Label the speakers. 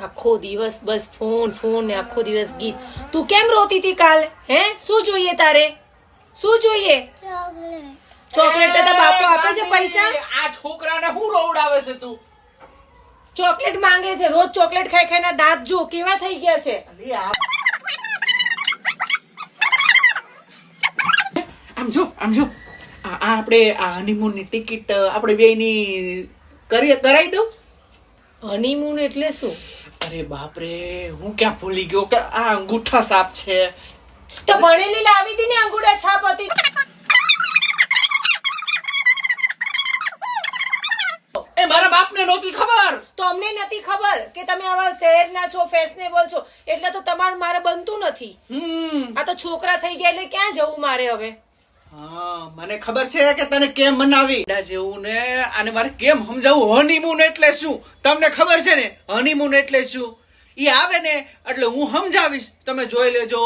Speaker 1: આખો દિવસ બસ phone phone ને આખો દિવસ ગીત. તું કેમ રોતી હતી કાલ? હે, શું જોઈએ તારે? શું જોઈએ? ચોકલેટ તો બાપો આપે છે પૈસા.
Speaker 2: આ છોકરાને હું રોવડાવે છે તું?
Speaker 1: ચોકલેટ માંગે છે રોજ. ચોકલેટ ખાઈ ખાઈને દાંત જો કેવા થઈ ગયા છે.
Speaker 2: અલી આમ જો આ આપણે આ હનીમૂન ની ટિકિટ આપણે બેયની કરાઈ દઉં.
Speaker 1: હનીમૂન એટલે શું?
Speaker 2: અરે બાપ રે, હું ક્યાં ભૂલી ગયો કે આ અંગૂઠા સાપ છે.
Speaker 1: તો ભણેલી લાવી હતી ને અંગૂઠા છાપ હતી.
Speaker 2: એ મારા બાપને નહોતી ખબર.
Speaker 1: તો અમને નથી ખબર કે તમે આવા શહેરના છો, ફેશનેબલ છો, એટલે તો તમારે મારે બનતું નથી. આ તો છોકરા થઈ ગયા એટલે ક્યાં જવું મારે હવે?
Speaker 2: હા, મને ખબર છે કે તને કેમ મનાવી જેવું ને આને મારે કેમ સમજાવું. હનીમૂન એટલે શું તમને ખબર છે ને? હનીમૂન એટલે શું? ઈ આવે ને એટલે હું સમજાવીશ, તમે જોઈ લેજો.